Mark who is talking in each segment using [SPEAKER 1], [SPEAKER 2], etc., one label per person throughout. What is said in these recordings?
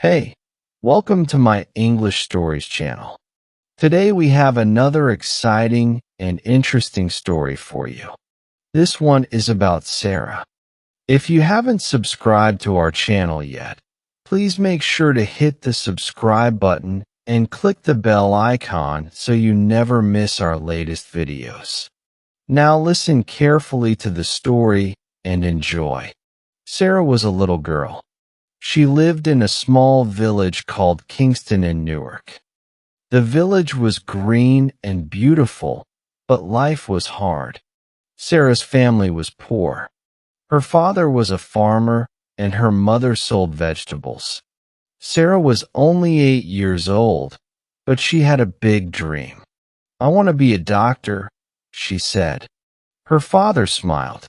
[SPEAKER 1] Hey, welcome to my English Stories channel. Today we have another exciting and interesting story for you. This one is about Sarah. If you haven't subscribed to our channel yet, please make sure to hit the subscribe button and click the bell icon so you never miss our latest videos. Now listen carefully to the story and enjoy. Sarah was a little girl. She lived in a small village called Kingston in Newark. The village was green and beautiful, but life was hard. Sarah's family was poor. Her father was a farmer, and her mother sold vegetables. Sarah was only 8 years old, but she had a big dream. "I want to be a doctor," she said. Her father smiled.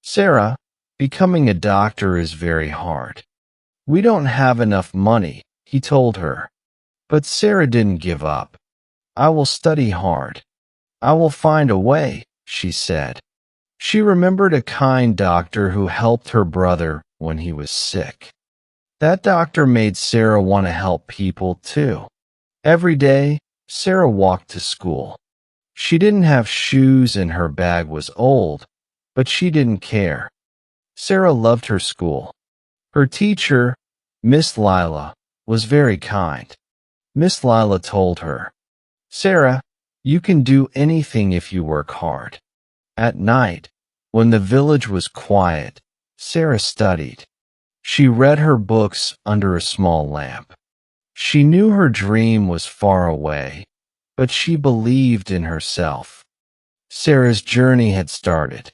[SPEAKER 1] "Sarah, becoming a doctor is very hard. We don't have enough money," he told her. But Sarah didn't give up. "I will study hard. I will find a way," she said. She remembered a kind doctor who helped her brother when he was sick. That doctor made Sarah want to help people too. Every day, Sarah walked to school. She didn't have shoes and her bag was old, but she didn't care. Sarah loved her school. Her teacher, Miss Lila, was very kind. Miss Lila told her, "Sarah, you can do anything if you work hard." At night, when the village was quiet, Sarah studied. She read her books under a small lamp. She knew her dream was far away, but she believed in herself. Sarah's journey had started.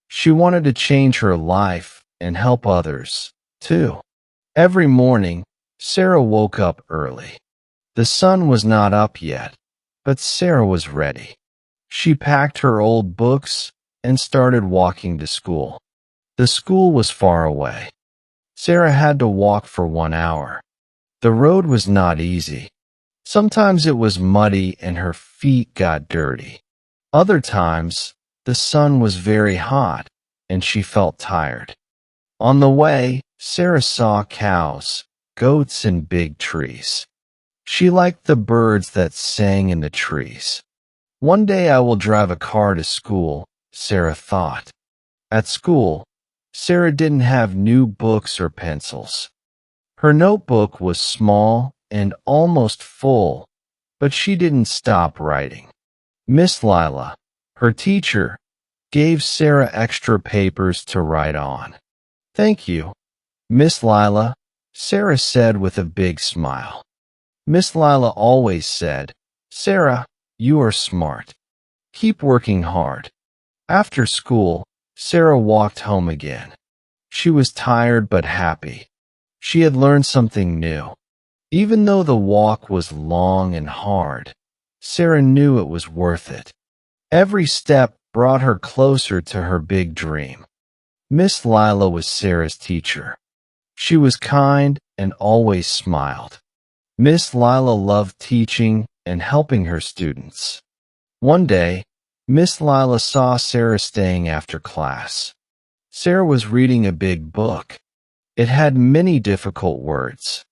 [SPEAKER 1] She wanted to change her life and help others, too. Every morning, Sarah woke up early. The sun was not up yet, but Sarah was ready. She packed her old books and started walking to school. The school was far away. Sarah had to walk for 1 hour. The road was not easy. Sometimes it was muddy and her feet got dirty. Other times, the sun was very hot and she felt tired. On the way, Sarah saw cows, goats, and big trees. She liked the birds that sang in the trees. "One day I will drive a car to school," Sarah thought. At school, Sarah didn't have new books or pencils. Her notebook was small and almost full, but she didn't stop writing. Miss Lila, her teacher, gave Sarah extra papers to write on. "Thank you, Miss Lila," Sarah said with a big smile. Miss Lila always said, "Sarah, you are smart. Keep working hard." After school, Sarah walked home again. She was tired but happy. She had learned something new. Even though the walk was long and hard, Sarah knew it was worth it. Every step brought her closer to her big dream. Miss Lila was Sarah's teacher. She was kind and always smiled. Miss Lila loved teaching and helping her students. One day, Miss Lila saw Sarah staying after class. Sarah was reading a big book. It had many difficult words.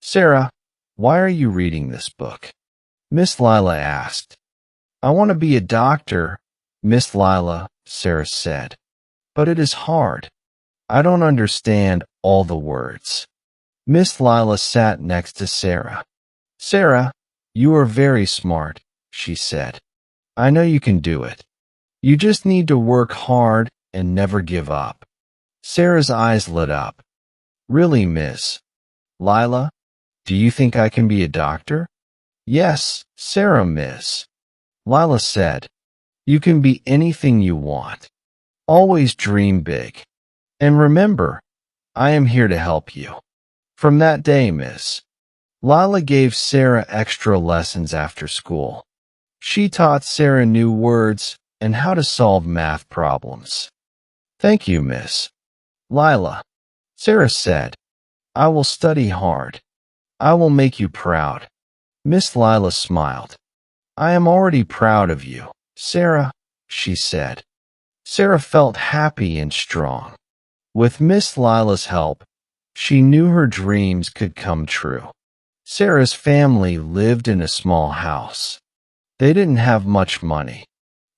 [SPEAKER 1] "Sarah, why are you reading this book?" Miss Lila asked. "I want to be a doctor, Miss Lila," Sarah said. "But it is hard. I don't understand all the words." Miss Lila sat next to Sarah. "Sarah, you are very smart," she said. "I know you can do it. You just need to work hard and never give up." Sarah's eyes lit up. "Really, Miss Lila? Do you think I can be a doctor?" "Yes, Sarah, Miss Lila said. "You can be anything you want. Always dream big. And remember, I am here to help you." From that day, Miss Lila gave Sarah extra lessons after school. She taught Sarah new words and how to solve math problems. "Thank you, Miss Lila," Sarah said. "I will study hard. I will make you proud." Miss Lila smiled. "I am already proud of you, Sarah," she said. Sarah felt happy and strong. With Miss Lila's help, She knew her dreams could come true. Sarah's family lived in a small house. They didn't have much money.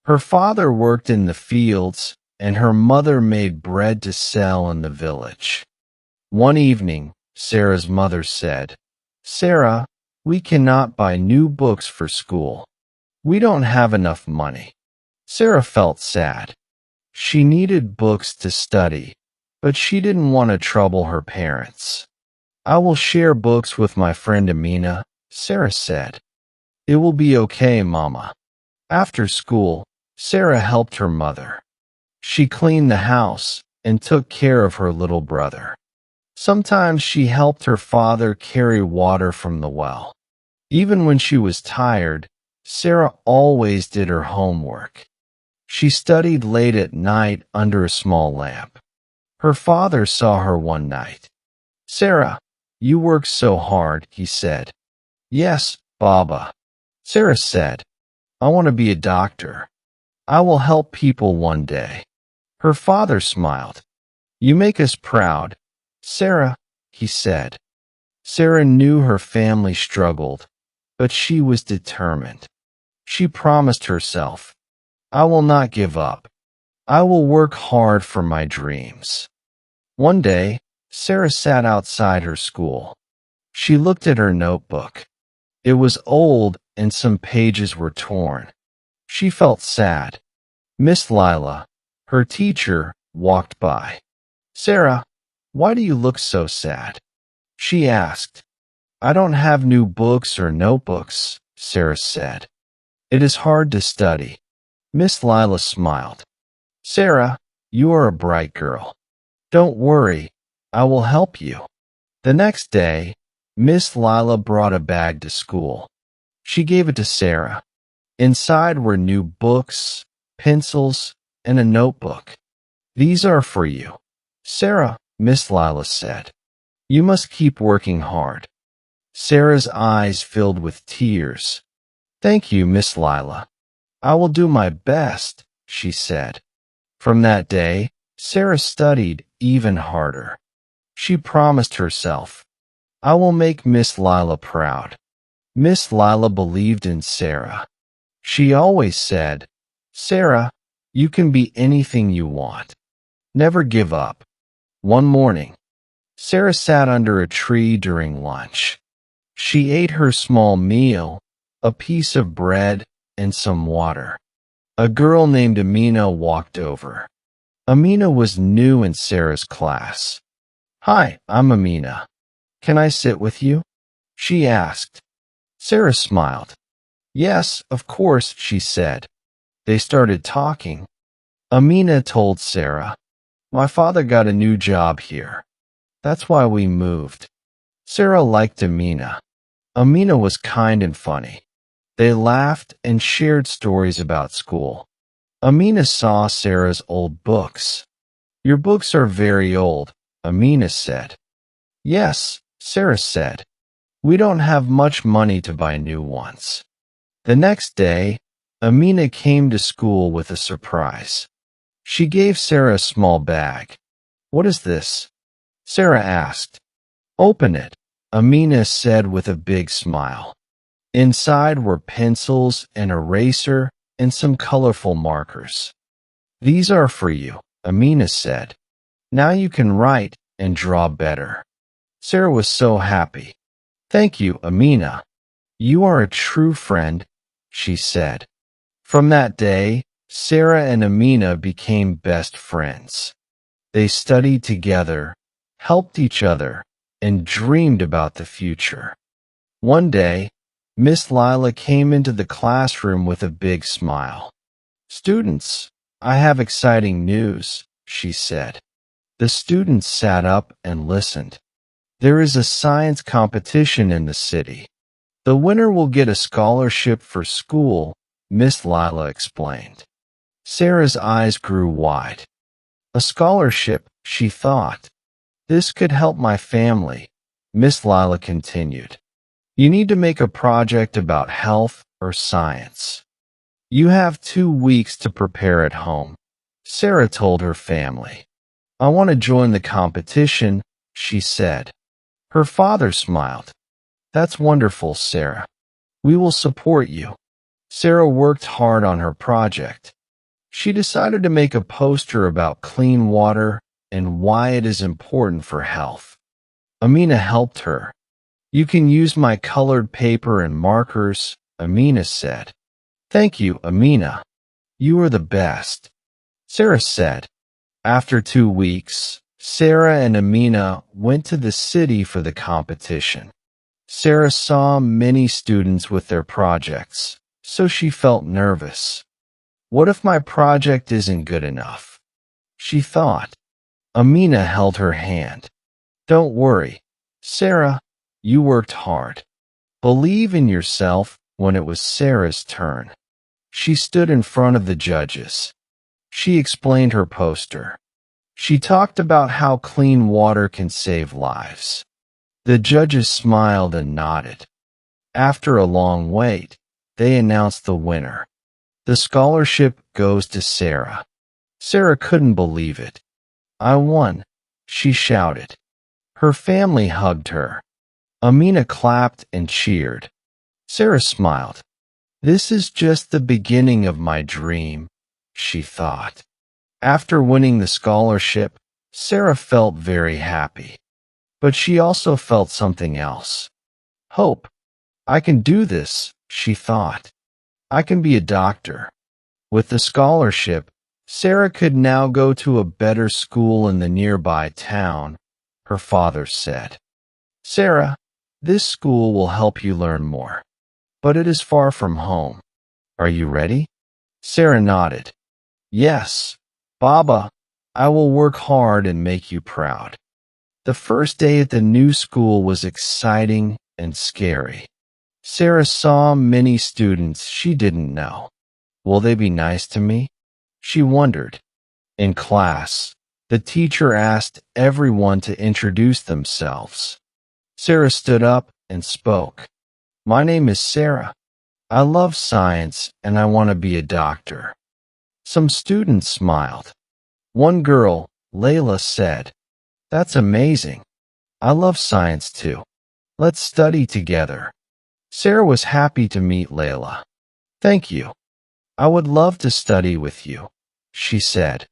[SPEAKER 1] Her father worked in the fields, and her mother made bread to sell in the village. One evening, Sarah's mother said, "Sarah, we cannot buy new books for school. We don't have enough money." Sarah felt sad. She needed books to study, but she didn't want to trouble her parents. "I will share books with my friend Amina," Sarah said. "It will be okay, Mama." After school, Sarah helped her mother. She cleaned the house and took care of her little brother. Sometimes she helped her father carry water from the well. Even when she was tired, Sarah always did her homework. She studied late at night under a small lamp. Her father saw her one night. "Sarah, you work so hard," he said. "Yes, Baba." Sarah said, "I want to be a doctor. I will help people one day." Her father smiled. "You make us proud, Sarah," he said. Sarah knew her family struggled, but she was determined. She promised herself, "I will not give up. I will work hard for my dreams." One day, Sarah sat outside her school. She looked at her notebook. It was old and some pages were torn. She felt sad. Miss Lila, her teacher, walked by. "Sarah, why do you look so sad?" she asked. "I don't have new books or notebooks," Sarah said. "It is hard to study." Miss Lila smiled. "Sarah, you are a bright girl. Don't worry, I will help you." The next day, Miss Lila brought a bag to school. She gave it to Sarah. Inside were new books, pencils, and a notebook. "These are for you, Sarah," Miss Lila said. "You must keep working hard." Sarah's eyes filled with tears. "Thank you, Miss Lila. I will do my best," she said. From that day, Sarah studied even harder. She promised herself, "I will make Miss Lila proud." Miss Lila believed in Sarah. She always said, "Sarah, you can be anything you want. Never give up." One morning, Sarah sat under a tree during lunch. She ate her small meal, a piece of bread, and some water. A girl named Amina walked over. Amina was new in Sarah's class. "Hi, I'm Amina. Can I sit with you?" she asked. Sarah smiled. "Yes, of course," she said. They started talking. Amina told Sarah, "My father got a new job here. That's why we moved." Sarah liked Amina. Amina was kind and funny. They laughed and shared stories about school. Amina saw Sarah's old books. "Your books are very old," Amina said. "Yes," Sarah said. "We don't have much money to buy new ones." The next day, Amina came to school with a surprise. She gave Sarah a small bag. "What is this?" Sarah asked. "Open it," Amina said with a big smile. Inside were pencils, an eraser, and some colorful markers. "These are for you," Amina said. "Now you can write and draw better." Sarah was so happy. "Thank you, Amina. You are a true friend," she said. From that day, Sarah and Amina became best friends. They studied together, helped each other, and dreamed about the future. One day, Miss Lila came into the classroom with a big smile. "Students, I have exciting news," she said. The students sat up and listened. "There is a science competition in the city. The winner will get a scholarship for school," Miss Lila explained. Sarah's eyes grew wide. "A scholarship," she thought. "This could help my family," Miss Lila continued. "You need to make a project about health or science. You have 2 weeks to prepare at home," Sarah told her family. "I want to join the competition," she said. Her father smiled. That's wonderful, Sarah. We will support you. Sarah worked hard on her project. She decided to make a poster about clean water and why it is important for health. Amina helped her. You can use my colored paper and markers, Amina said. Thank you, Amina. You are the best, Sarah said. After 2 weeks, Sarah and Amina went to the city for the competition. Sarah saw many students with their projects, so she felt nervous. What if my project isn't good enough? She thought. Amina held her hand. Don't worry, Sarah, you worked hard. Believe in yourself. When it was Sarah's turn, she stood in front of the judges. She explained her poster. She talked about how clean water can save lives. The judges smiled and nodded. After a long wait, they announced the winner. The scholarship goes to Sarah. Sarah couldn't believe it. I won, she shouted. Her family hugged her. Amina clapped and cheered. Sarah smiled. This is just the beginning of my dream, she thought. After winning the scholarship, Sarah felt very happy. But she also felt something else. Hope. I can do this, she thought. I can be a doctor. With the scholarship, Sarah could now go to a better school in the nearby town, her father said. Sarah, this school will help you learn more. But it is far from home. Are you ready? Sarah nodded. Yes, Baba, I will work hard and make you proud. The first day at the new school was exciting and scary. Sarah saw many students she didn't know. Will they be nice to me? She wondered. In class, the teacher asked everyone to introduce themselves. Sarah stood up and spoke. My name is Sarah. I love science and I want to be a doctor. Some students smiled. One girl, Layla, said, That's amazing. I love science too. Let's study together. Sarah was happy to meet Layla. Thank you. I would love to study with you, she said.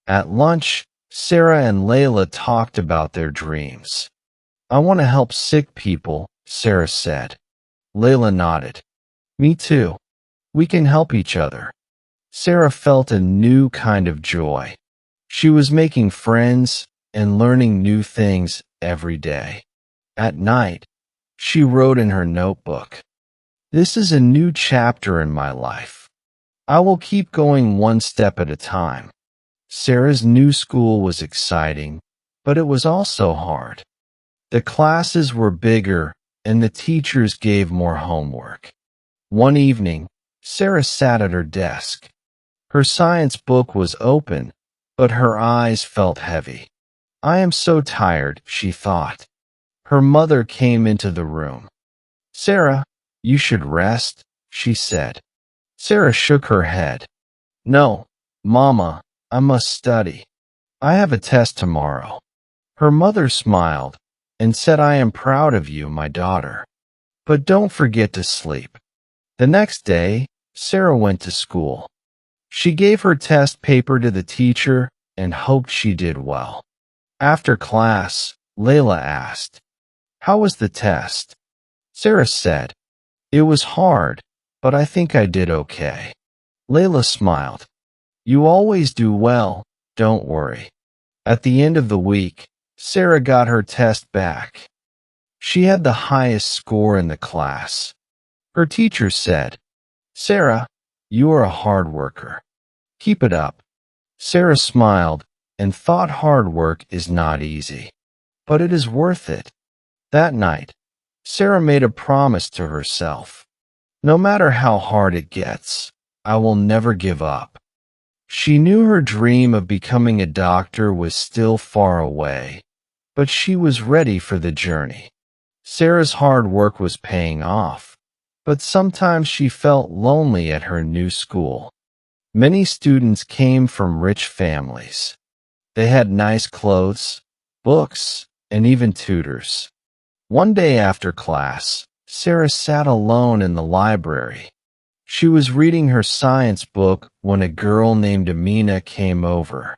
[SPEAKER 1] At lunch, Sarah and Layla talked about their dreams. I want to help sick people, Sarah said. Layla nodded. Me too. We can help each other. Sarah felt a new kind of joy. She was making friends and learning new things every day. At night, she wrote in her notebook, This is a new chapter in my life. I will keep going one step at a time. Sarah's new school was exciting, but it was also hard. The classes were bigger and the teachers gave more homework. One evening, Sarah sat at her desk. Her science book was open, but her eyes felt heavy. I am so tired, she thought. Her mother came into the room. Sarah, you should rest, she said. Sarah shook her head. No, Mama, I must study. I have a test tomorrow. Her mother smiled and said, I am proud of you, my daughter. But don't forget to sleep. The next day, Sarah went to school. She gave her test paper to the teacher and hoped she did well. After class, Layla asked, How was the test? Sarah said, It was hard, but I think I did okay. Layla smiled. You always do well, don't worry. At the end of the week, Sarah got her test back. She had the highest score in the class. Her teacher said, Sarah, you are a hard worker. Keep it up. Sarah smiled and thought hard work is not easy, but it is worth it. That night, Sarah made a promise to herself. No matter how hard it gets, I will never give up. She knew her dream of becoming a doctor was still far away, but she was ready for the journey. Sarah's hard work was paying off, but sometimes she felt lonely at her new school. Many students came from rich families. They had nice clothes, books, and even tutors. One day after class, Sarah sat alone in the library. She was reading her science book when a girl named Amina came over.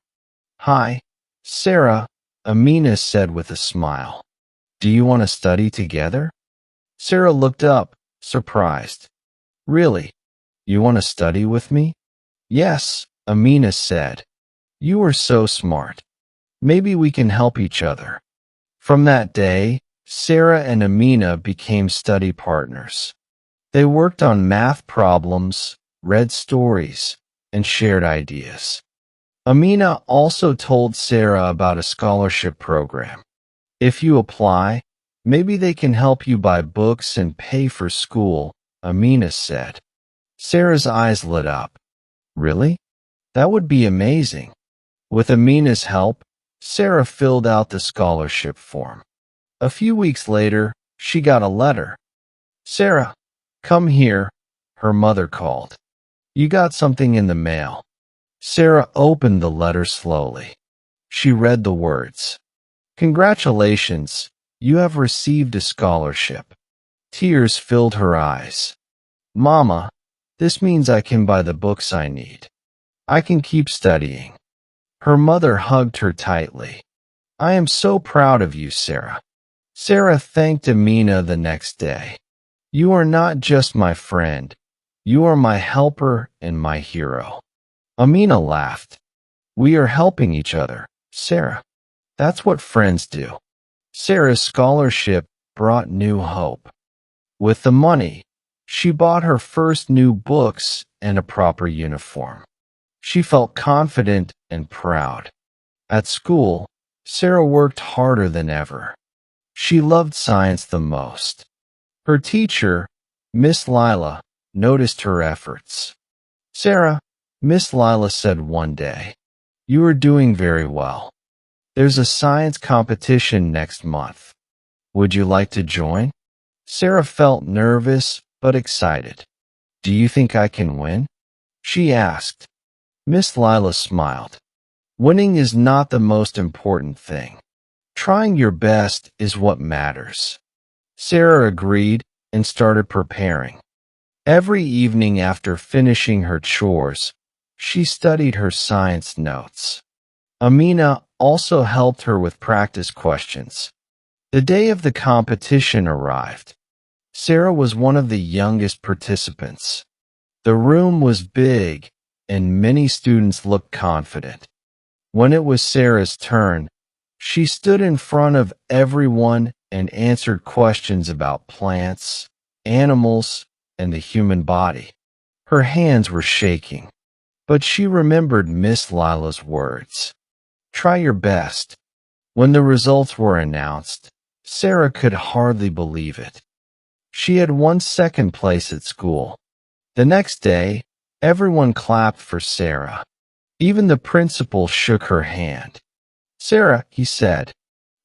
[SPEAKER 1] "Hi, Sarah," Amina said with a smile. "Do you want to study together?" Sarah looked up, surprised. "Really? You want to study with me?" "Yes," Amina said. "You are so smart. Maybe we can help each other." From that day, Sarah and Amina became study partners. They worked on math problems, read stories, and shared ideas. Amina also told Sarah about a scholarship program. "If you apply, maybe they can help you buy books and pay for school," Amina said. Sarah's eyes lit up. "Really? That would be amazing." With Amina's help, Sarah filled out the scholarship form. A few weeks later, she got a letter. "Sarah, come here," her mother called. "You got something in the mail." Sarah opened the letter slowly. She read the words. "Congratulations, you have received a scholarship." Tears filled her eyes. "Mama, this means I can buy the books I need. I can keep studying." Her mother hugged her tightly. "I am so proud of you, Sarah." Sarah thanked Amina the next day. "You are not just my friend. You are my helper and my hero." Amina laughed. "We are helping each other, Sarah. That's what friends do." Sarah's scholarship brought new hope. With the money, she bought her first new books and a proper uniform. She felt confident and proud. At school, Sarah worked harder than ever. She loved science the most. Her teacher, Miss Lila, noticed her efforts. "Sarah," Miss Lila said one day, "you are doing very well. There's a science competition next month. Would you like to join?" Sarah felt nervous but excited. "Do you think I can win?" she asked. Miss Lila smiled. "Winning is not the most important thing. Trying your best is what matters." Sarah agreed and started preparing. Every evening after finishing her chores, she studied her science notes. Amina also helped her with practice questions. The day of the competition arrived. Sarah was one of the youngest participants. The room was big, and many students looked confident. When it was Sarah's turn, she stood in front of everyone and answered questions about plants, animals, and the human body. Her hands were shaking, but she remembered Miss Lila's words. "Try your best." When the results were announced, Sarah could hardly believe it. She had won second place at school. The next day, everyone clapped for Sarah. Even the principal shook her hand. "Sarah," he said,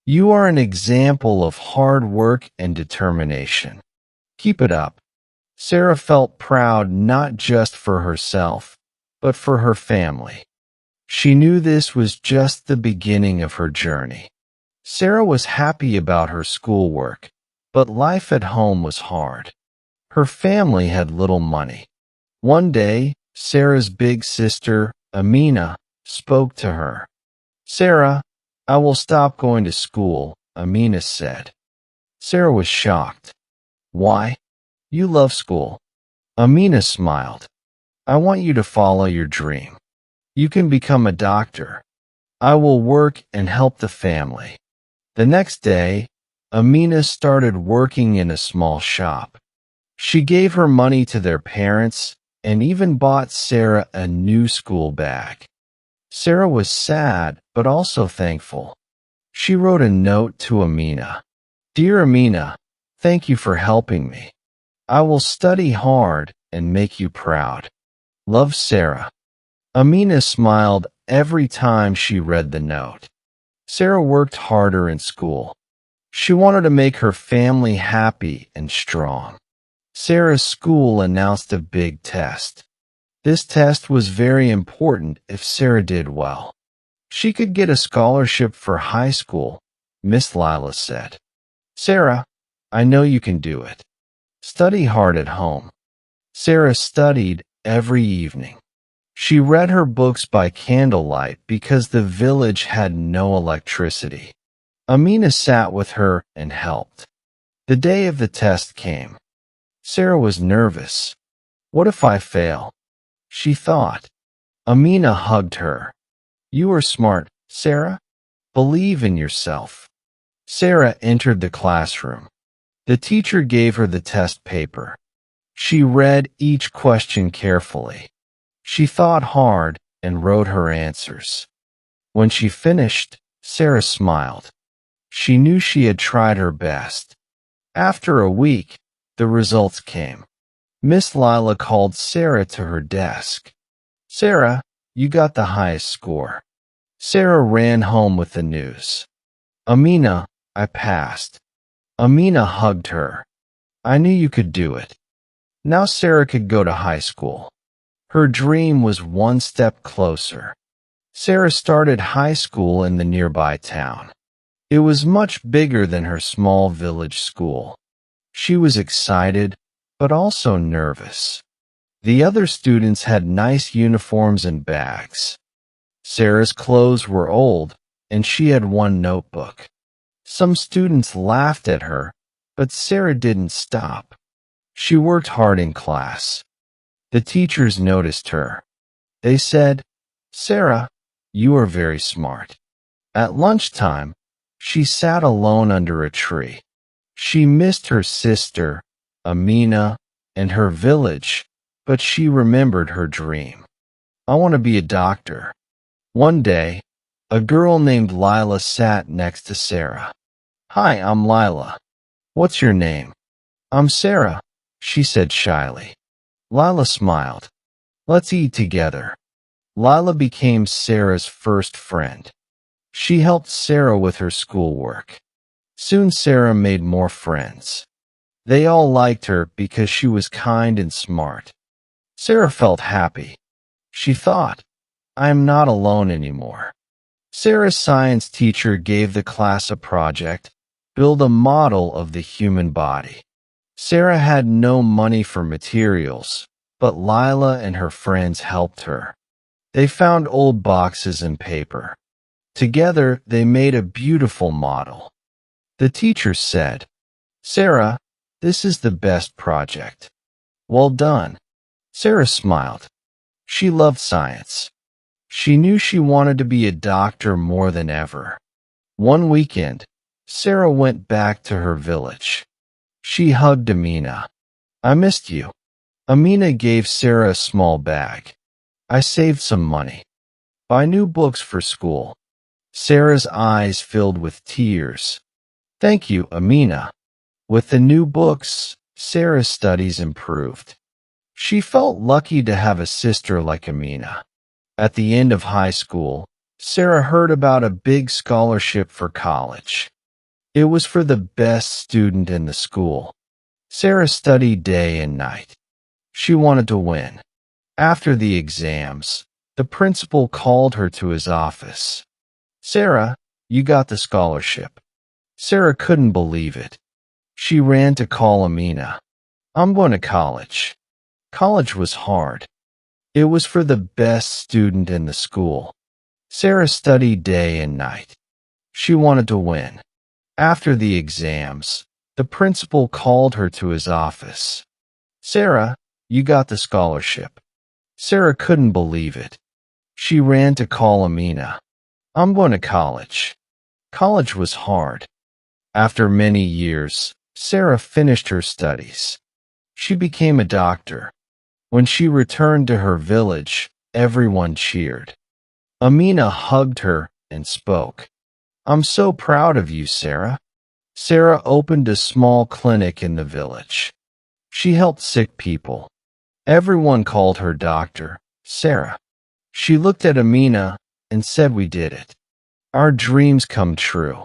[SPEAKER 1] "you are an example of hard work and determination. Keep it up." Sarah felt proud not just for herself, but for her family. She knew this was just the beginning of her journey. Sarah was happy about her schoolwork, but life at home was hard. Her family had little money. One day, Sarah's big sister, Amina, spoke to her. "Sarah, I will stop going to school," Amina said. Sarah was shocked. "Why? You love school." Amina smiled. "I want you to follow your dream. You can become a doctor. I will work and help the family." The next day, Amina started working in a small shop. She gave her money to their parents and even bought Sarah a new school bag. Sarah was sad but also thankful. She wrote a note to Amina. "Dear Amina, thank you for helping me. I will study hard and make you proud. Love, Sarah." Amina smiled every time she read the note. Sarah worked harder in school. She wanted to make her family happy and strong. Sarah's school announced a big test. This test was very important if Sarah did well. She could get a scholarship for high school, Miss Lila said. Sarah, I know you can do it. Study hard at home. Sarah studied every evening. She read her books by candlelight because the village had no electricity. Amina sat with her and helped. The day of the test came. Sarah was nervous. What if I fail? She thought. Amina hugged her. You are smart, Sarah. Believe in yourself. Sarah entered the classroom. The teacher gave her the test paper. She read each question carefully. She thought hard and wrote her answers. When she finished, Sarah smiled. She knew she had tried her best. After a week, the results came. Miss Lila called Sarah to her desk. Sarah, you got the highest score. Sarah ran home with the news. Amina, I passed. Amina hugged her. I knew you could do it. Now Sarah could go to high school. Her dream was one step closer. Sarah started high school in the nearby town. It was much bigger than her small village school. She was excited, but also nervous. The other students had nice uniforms and bags. Sarah's clothes were old, and she had one notebook. Some students laughed at her, but Sarah didn't stop. She worked hard in class. The teachers noticed her. They said, Sarah, you are very smart. At lunchtime, she sat alone under a tree. She missed her sister, Amina, and her village, but she remembered her dream. I want to be a doctor. One day, a girl named Lila sat next to Sarah. Hi, I'm Lila. What's your name? I'm Sarah, she said shyly. Lila smiled. Let's eat together. Lila became Sarah's first friend. She helped Sarah with her schoolwork. Soon Sarah made more friends. They all liked her because she was kind and smart. Sarah felt happy. She thought, I am not alone anymore. Sarah's science teacher gave the class a project, build a model of the human body. Sarah had no money for materials, but Lila and her friends helped her. They found old boxes and paper. Together, they made a beautiful model. The teacher said, Sarah, this is the best project. Well done. Sarah smiled. She loved science. She knew she wanted to be a doctor more than ever. One weekend, Sarah went back to her village. She hugged Amina. I missed you. Amina gave Sarah a small bag. I saved some money. Buy new books for school. Sarah's eyes filled with tears. Thank you, Amina. With the new books, Sarah's studies improved. She felt lucky to have a sister like Amina. At the end of high school, Sarah heard about a big scholarship for college. It was for the best student in the school. Sarah studied day and night. She wanted to win. After the exams, the principal called her to his office. Sarah, you got the scholarship. Sarah couldn't believe it. She ran to call Amina. I'm going to college. College was hard. It was for the best student in the school. Sarah studied day and night. She wanted to win. After the exams, the principal called her to his office. Sarah, you got the scholarship. Sarah couldn't believe it. She ran to call Amina. I'm going to college. College was hard. After many years, Sarah finished her studies. She became a doctor. When she returned to her village, everyone cheered. Amina hugged her and spoke. I'm so proud of you, Sarah. Sarah opened a small clinic in the village. She helped sick people. Everyone called her Dr. Sarah. She looked at Amina and said, we did it. Our dreams come true.